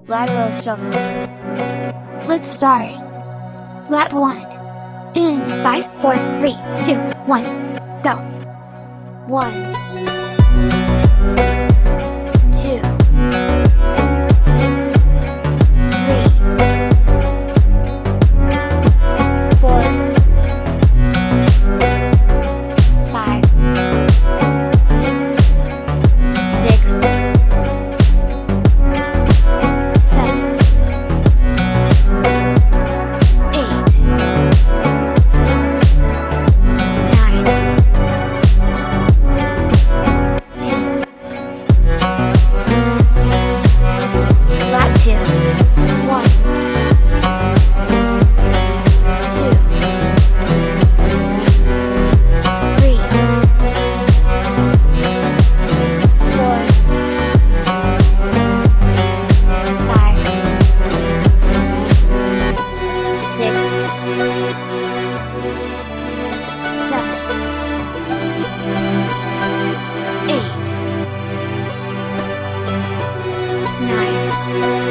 Lateral shuffle. Let's start. Lap 1. In 5, 4, 3, 2, 1. Go. 1, 2, 3, 4, 5, 6, 7, 8, 9, 10. Lap 2. 1, 2, 3, 4, 5, 6, 7, 8, 9, 10.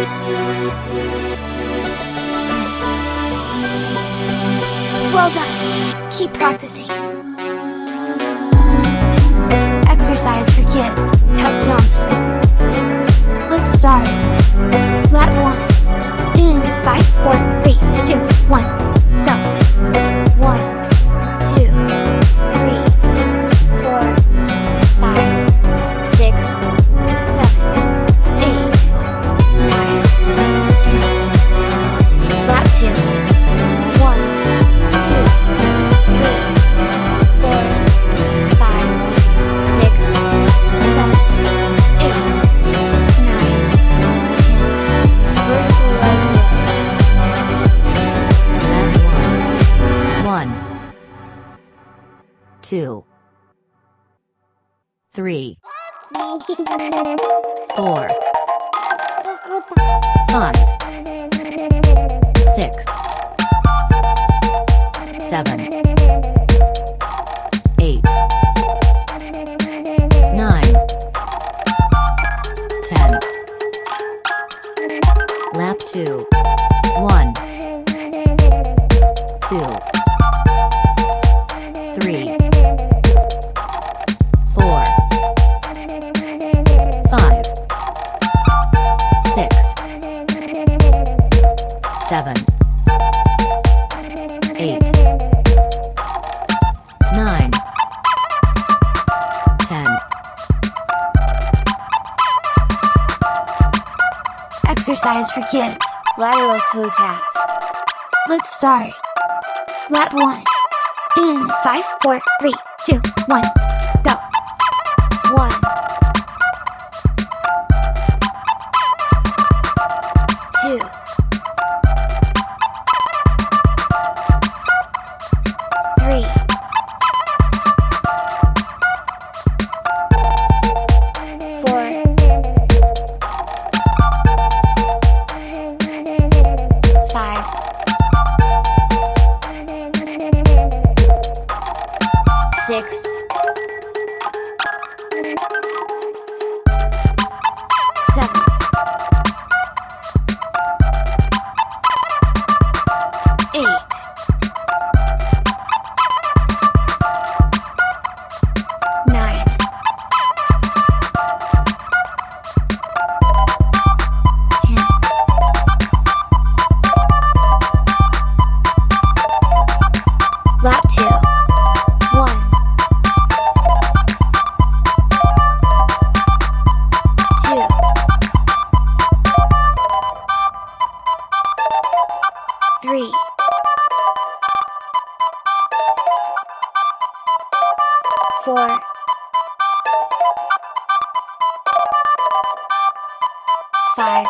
Well done. Keep practicing. Exercise for kids. Top jumps. Let's start. Lap 1. In 5, 4, 3, 2, 1. Go. 1, 2, 3, 4, 5, 6, 7, 8, 9, 10. Lap 2. 1, 2, 3, 4, 5, 6, 7, 8, 9, 10. Vertical leg lift. 1, 2, 3, 4, 5, 6, 7, 8, 9, 10. Lap 2. 1, 2, 3, 4, 5, 6, 7, 8, 9, 10. Exercise for kids. Lateral toe taps. Let's start. Lap 1. In 5, 4, 3, 2, 1. Go. 1, 2, 3, 4, 5, 6, 7, 8, 9, 10. Lap 2. 1, 2, 3, 4, 5,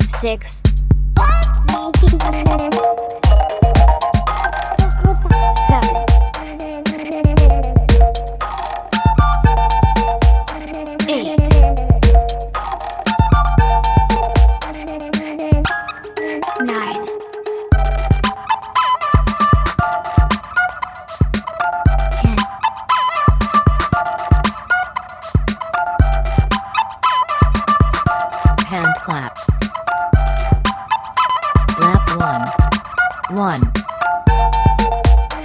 6, 7, 8, 9, 10. clap. Lap 1. 1,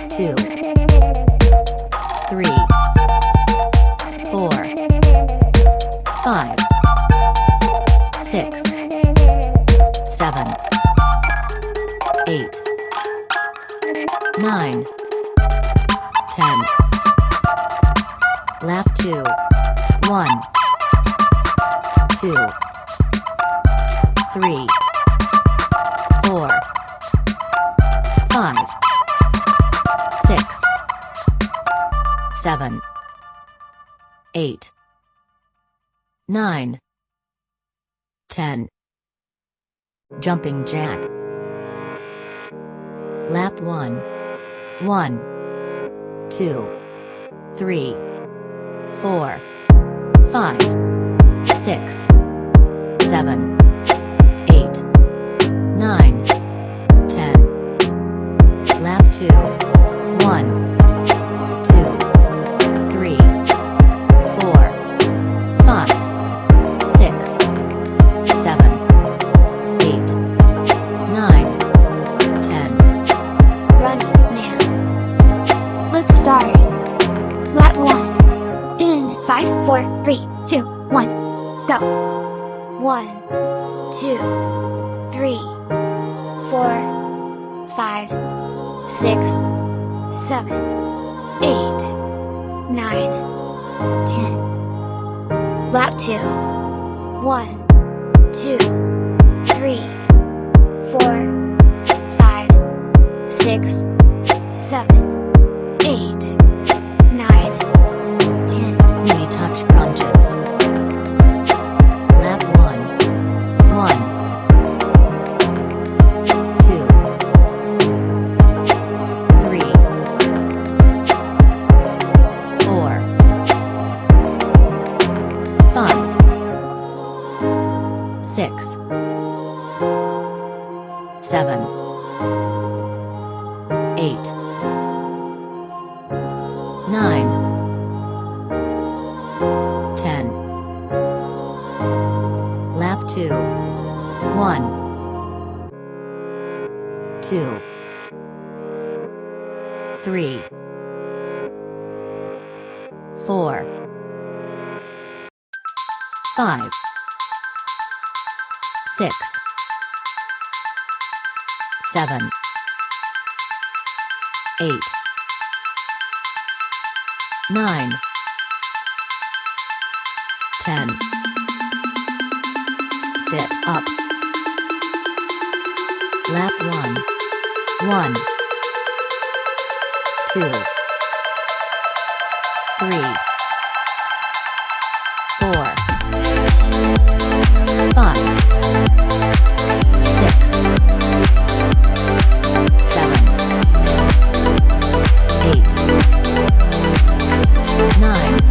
2, 3, 4, 5, 6, 7, 8, 9, 10. Lap 2. 1, 2, 3, 4, 5, 6, 7, 8, 9, 10. Jumping jack. Lap 1. 1, 2, 3, 4, 5, 6, 7, 8, 9, 10. Lap 2. 1, 2, 3, 4, 5, 6, 7, 8, 9, 10. Running man. Let's start. Lap 1. In 5, 4, 3, 2, 1, go. 1, 2, 3, 4, 5, 6, 7, 8, 9, 10. Lap 2. 1, 2, 3, 4, 5, 6, 7, 8, 9, 10. Knee touch crunches. Lap 1. 1, 2, 3, 4, 5, 6, 7, 8, 9, 10. Lap 2. 1, 2, 3, 4, 5, 6, 7, 8, 9, 10. Sit up. Lap 1. 1, 2, 3, 4, 5, 6, 7, 8, 9, 10.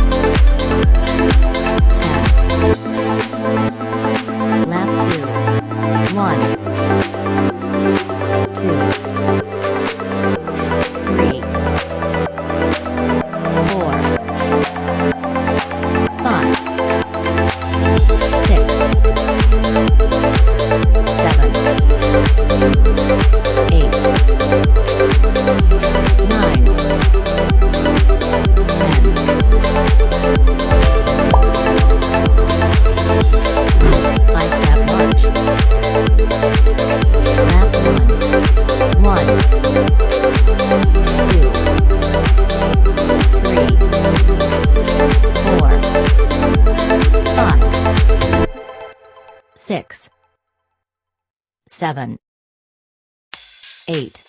Lap 2. 1, 2, 3, 4, 5, 6, 7, 8, 9, 10. Five-step march. Lap 1. 1, 2, 3, 4, 5, 6, 7, 8,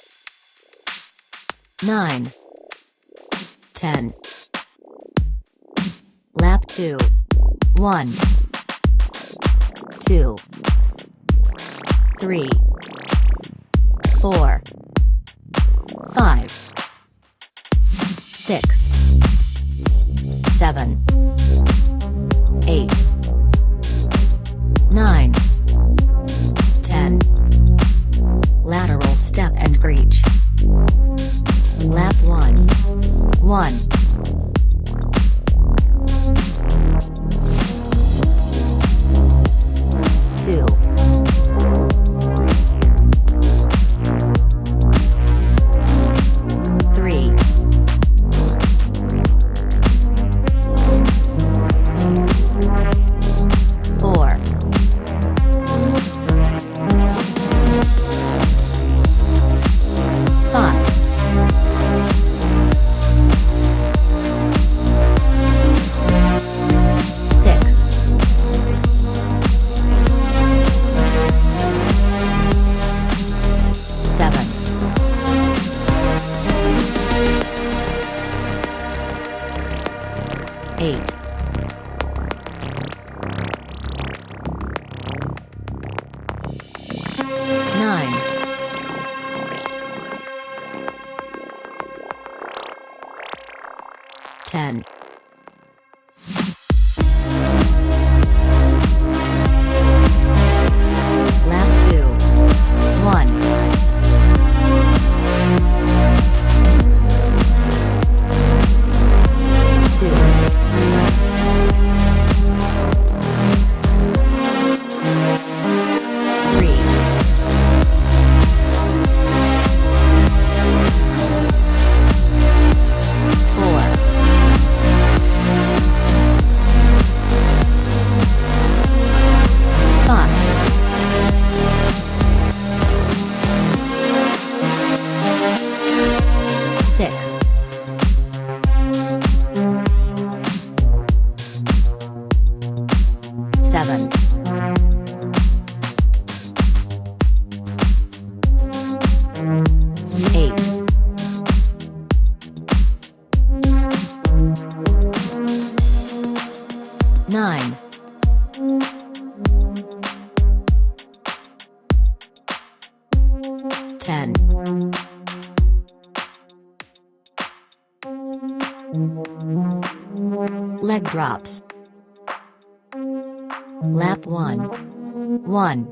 9, 10. Lap 2. 1, 2, 3, 4, 5, 6, 7, 8, 9, 10. Lateral step and reach. Lap 1. 1, 2, 7, 8, 9, 10, 11. Leg drops. Lap 1. 1,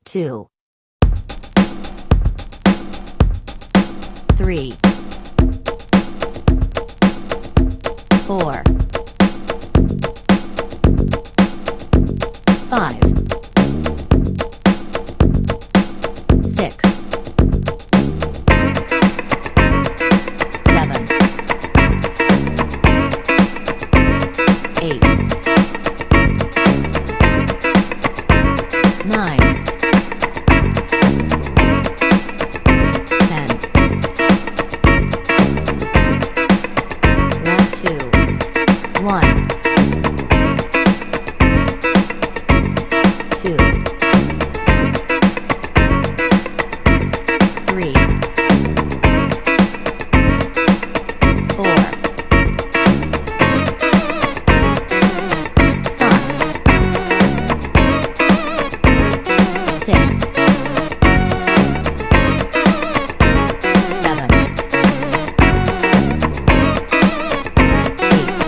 2, 3, 4, 5, 6, 7, 8, 9, 10. Lap 2. 1, 2, 3, 4, 5, 6, 7, 8,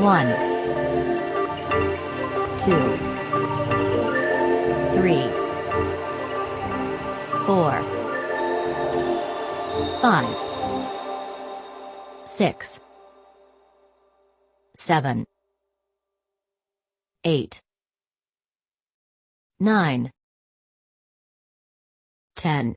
1, 2, 3, 4, 5, 6, 7, 8, 9, 10.